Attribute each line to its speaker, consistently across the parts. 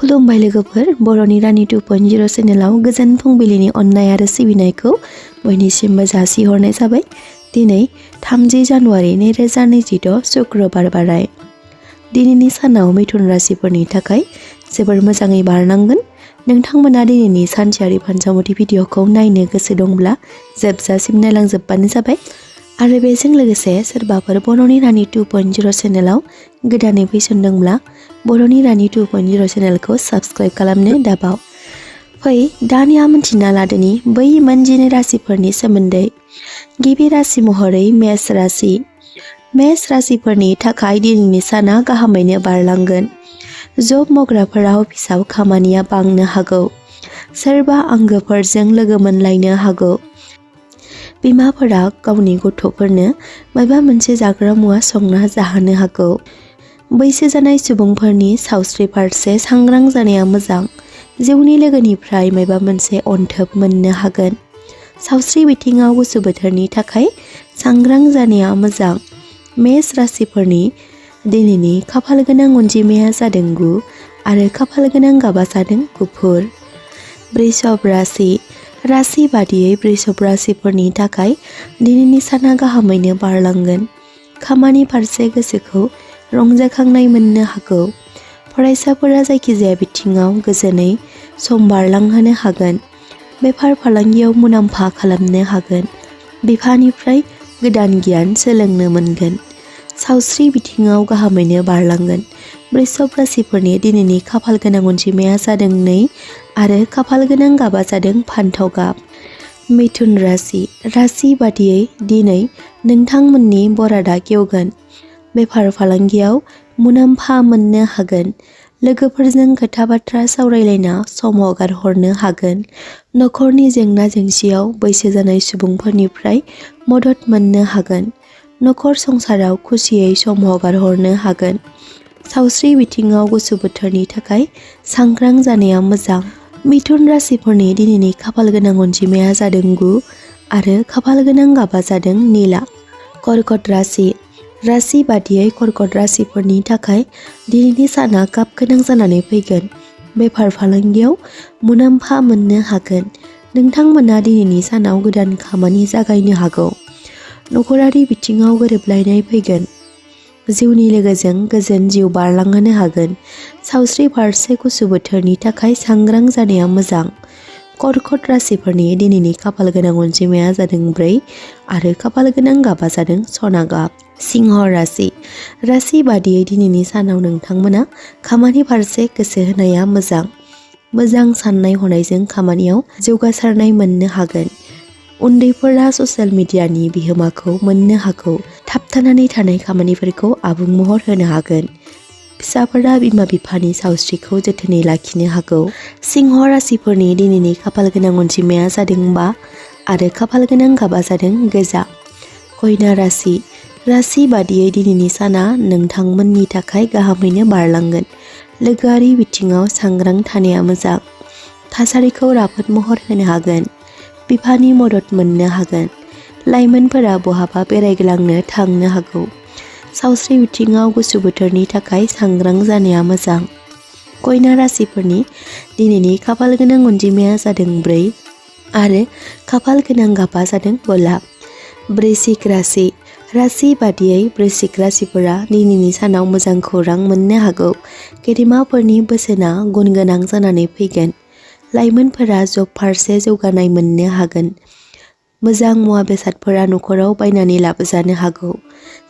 Speaker 1: खुलुमबाय लोगोफोर, बर'नि रानि 2.0 चेनेलाव गोजोन फुंबिलिनि अननाय आरो सिबिनायखौ बयनिसिमबो जासिहरनाय जाबाय। दिनै 30 जानुवारि 2026 शुक्रबार बाराय। दिनैनि सानाव मिथुन राशिफोरनि थाखाय जोबोर मोजाङै बारनांगोन। नोंथांमोना दिनैनि सानसेयारि फानजामुथि भिडिअखौ नायनो गोसो दंब्ला जोबजासिम नायलांजोबबानो जाबाय। आरो बेजों लोगोसे सोरबाफोर बर'नि रानि 2.0 चेनेलाव गोदानै फैसनदोंब्ला बर'नि रानि 2.0 चेनेलखौ साबस्क्राइब खालामनो दाबाव। फै दानिया मिन्थिना लादोनि बै मोनजिनै राशिफोरनि सोमोन्दै। गिबि राशि महरै मेष राशि। मेष राशिफोरनि थाखाय दिनैनि साना गाहामैनो बारलांगोन। जब मावग्राफोरा अफिसाव खामानिया बांनो हागौ। सोरबा आंगोफोरजों लोगो मोनलायनो हागौ। बिमाफोरा गावनि गथ'फोरनो माबा मोनसे जाग्रा मुवा संना जाहोनो हागौ। बैसो जानाय सुबुंफोरनि सावस्रि फारसे सांग्रां जानाया मोजां। जिउनि लोगोनिफ्राय माबा मोनसे अनथोब मोननो हागोन। सावस्रि बिथिङाव गुसु बोथोरनि थाखाय सांग्रां जानाया मोजां। मेष राशिफोरनि दिनैनि खाफाल गोनां अनजिमाया जादों 9 आरो खाफाल गोनां गाबा जादों गुफुर। वृषभ राशि। राशि बादियै वृषभ राशिफोरनि थाखाय दिनैनि साना गाहामैनो बारलांगोन। खामानि फारसे गोसोखौ रंजाखांनाय मोननो हागौ। फरायसाफोरा जायखिजाया बिथिङाव गोजोनै सम बारलांहोनो हागोन। बेफार फालांगियाव मुलाम्फा खालामनो हागोन। बिफानिफ्राय गोदान गियान सोलोंनो मोनगोन। सावस्रि बिथिङाव गाहामैनो बारलांगोन। वृषभ राशिफोरनि दिनैनि खाफाल गोनां अनजिमाया जादों 2 आरो खाफाल गोनां गाबा जादों फान्थाव गाब। मिथुन राशि। राशि बादियै दिनै नोंथांमोननि बरादा गेवगोन। बेफार फालांगियाव मुलाम्फा मोननो हागोन। लोगोफोरजों खोथा बाथ्रा सावरायलायना सम हगारहरनो हागोन। नखरनि जेंना जेंसियाव बैसो जानाय सुबुंफोरनिफ्राय मदद मोननो हागोन। नखर संसाराव खुसियै सम हगारहरनो हागोन। सावस्रि बिथिङाव गुसु बोथोरनि थाखाय सांग्रां जानाया मोजां। मिथुन राशिफोरनि दिनैनि खाफाल गोनां अनजिमाया जादों 9 आरो खाफाल गोनां गाबा जादों निला। कर्कट राशि। राशि बादियै कर्कट राशिफोरनि थाखाय दिनैनि साना गाब गोनां जानानै फैगोन। बेफार फालांगियाव मुलाम्फा मोननो हागोन। नोंथांमोना दिनैनि सानाव गोदान खामानि जागायनो हागौ। नखरारि बिथिङाव गोरोबलायनाय फैगोन। जिउनि लोगोजों गोजोन जिउ बारलांहोनो हागोन। सावस्रि फारसे गुसु बोथोरनि थाखाय सांग्रां जानाया मोजां। कर्कट राशिफोरनि दिनैनि खाफाल गोनां अनजिमाया जादों 4 आरो खाफाल गोनां गाबा जादों सना गाब। सिंह राशि। राशि बादियै दिनैनि सानाव नोंथांमोना खामानि फारसे गोसो होनाया मोजां। मोजां साननाय हनायजों खामानियाव जौगासारनाय मोननो हागोन। उन्दैफोरा ससियेल मिडियानि बिहोमाखौ मोननो हागौ। थाबथानानै थानाय खामानिफोरखौ आबुं महर होनो हागोन। फिसाफोरा बिमा बिफानि सावस्रिखौ जोथोनै लाखिनो हागौ। सिंह राशिफोरनि दिनैनि खाफाल गोनां अनजिमाया जादों 5 आरो खाफाल गोनां गाबा जादों गोजा। कन्या राशि। राशि बादियै दिनैनि साना नोंथांमोननि थाखाय गाहामैनो बारलांगोन। लोगोआरि बिथिङाव सांग्रां थानाया मोजां। थासारिखौ राफोद महर होनो हागोन। बिफानि मदद मोननो हागोन। लाइमोनफोरा बहाबा बेरायग्लांनो थांनो हागौ। सावस्रि बिथिङाव गुसु बोथोरनि थाखाय सांग्रां जानाया मोजां। कन्या राशिफोरनि दिनैनि खाफाल गोनां अनजिमाया जादों 4 आरो खाफाल गोनां गाबा जादों गलाब। वृश्चिक राशि। राशि बादियै वृश्चिक राशिफोरा दिनैनि सानाव मोजां खौरां मोननो हागौ। गेदेमाफोरनि बोसोना गुन गोनां जानानै फैगोन। लाइमोनफोरा जब फारसे जौगानाय मोननो हागोन। मोजां मुवा बेसादफोरा नखराव बायनानै लाबोजानो हागौ।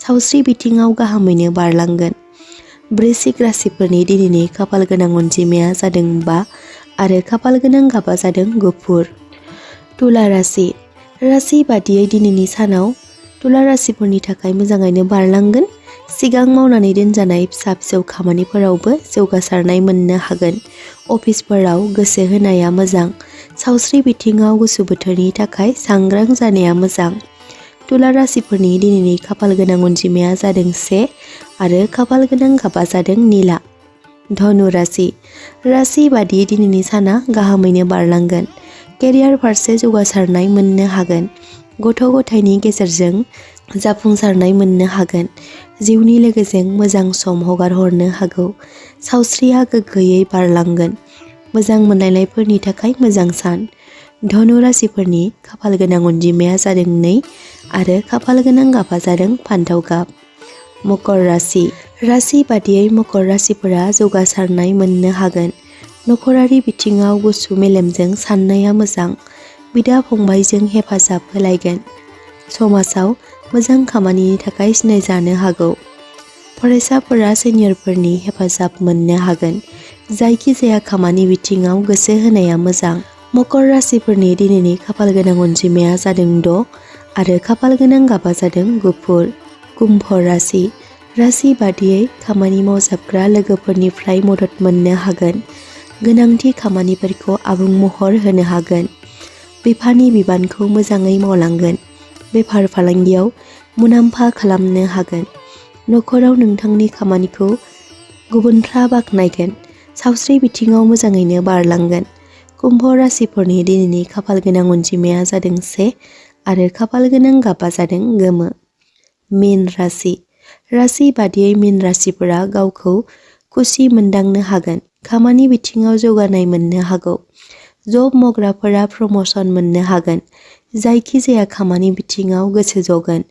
Speaker 1: सावस्रि बिथिङाव गाहामैनो बारलांगोन। वृश्चिक राशिफोरनि दिनैनि खाफाल गोनां अनजिमाया जादों 5 आरो खाफाल गोनां गाबा जादों गुफुर। तुला राशि। राशि बादियै दिनैनि सानाव तुला राशिफोरनि थाखाय मोजाङैनो बारलांगोन। सिगां मावनानै दोनजानाय फिसा फिसौ खामानिफोरावबो जौगासारनाय मोननो हागोन। अफिसफोराव गोसो होनाया मोजां। सावस्रि बिथिङाव गुसु बोथोरनि थाखाय सांग्रां जानाया मोजां। तुला राशिफोरनि दिनैनि खाफाल गोनां अनजिमाया जादों 1 आरो खाफाल गोनां गाबा जादों निला। धनु राशि। राशि बादियै दिनैनि साना गाहामैनो बारलांगोन। केरियार फारसे जौगासारनाय मोननो हागोन। गथ' गथायनि गेजेरजों जाफुंसारनाय मोननो हागोन। जिउनि लोगोजों मोजां सम हगारहरनो हागौ। सावस्रिया गोग्गोयै बारलांगोन। मोजां मोनलायनायफोरनि थाखाय मोजां सान। धनु राशिफोरनि खाफाल गोनां अनजिमाया जादों 2 आरो खाफाल गोनां गाबा जादों फान्थाव गाब। मकर राशि। राशि बादियै मकर राशिफोरा जौगासारनाय मोननो हागोन। नखरारि बिथिङाव गुसु मेलेमजों साननाया मोजां। बिदा फंबायजों हेफाजाब होलायगोन। समाजाव मोजां खामानिनि थाखाय सिनायजानो हागौ। फरायसाफोरा सिनियरफोरनि हेफाजाब मोननो हागोन। जायखिजाया खामानि बिथिङाव गोसो होनाया मोजां। मकर राशिफोरनि दिनैनि खाफाल गोनां अनजिमाया जादों 6 आरो खाफाल गोनां गाबा जादों गुफुर। कुम्भ राशि। राशि बादियै खामानि मावजाबग्रा लोगोफोरनिफ्राय मदद मोननो हागोन। गोनांथि खामानिफोरखौ आबुं महर होनो हागोन। बिफानि बिबानखौ मोजाङै मावलांगोन। बेफार फालांगियाव मुलाम्फा खालामनो हागोन। नखराव नोंथांनि खामानिखौ गुबुनफ्रा बाख्नायगोन। सावस्रि बिथिङाव मोजाङैनो बारलांगोन। कुम्भ राशिफोरनि दिनैनि खाफाल गोनां अनजिमाया जादों 1 आरो खाफाल गोनां गाबा जादों गोमो। मीन राशि। राशि बादियै मीन राशिफोरा गावखौ खुसि मोनदांनो हागोन। खामानि बिथिङाव जौगानाय मोननो हागौ। जब मावग्राफोरा प्रम'सन मोननो हागोन। जायखिजाया खामानि बिथिङाव गोसो जगोन।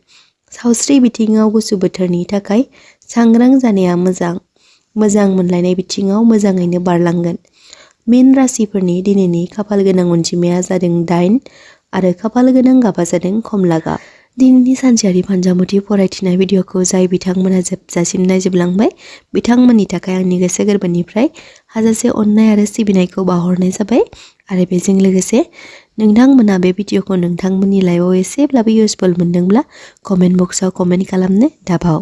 Speaker 1: सावस्रि बिथिङाव गुसु बोथोरनि थाखाय सांग्रां जानाया मोजां। मोजां मोनलायनाय बिथिङाव मोजाङैनो बारलांगोन। मीन राशिफोरनि दिनैनि खाफाल गोनां अनजिमाया जादों 8 आरो खाफाल गोनां गाबा जादों खमला गाब। दिनैनि सानसेयारि फानजामुथि फरायथिनाय भिडिअखौ जाय बिथांमोना जोबजासिम नायजोबलांबाय बिथांमोननि थाखाय आंनि गोसो गोरबोनिफ्राय हाजासे अननाय आरो सिबिनायखौ बावहरनाय जाबाय। आरो बेजों लोगोसे नोंथांमोना बे भिडिअखौ नोंथांमोननि लाइफआव एसेब्लाबो इउजफुल मोनदोंब्ला कमेन्ट बक्सआव कमेन्ट खालामनो दाबाव।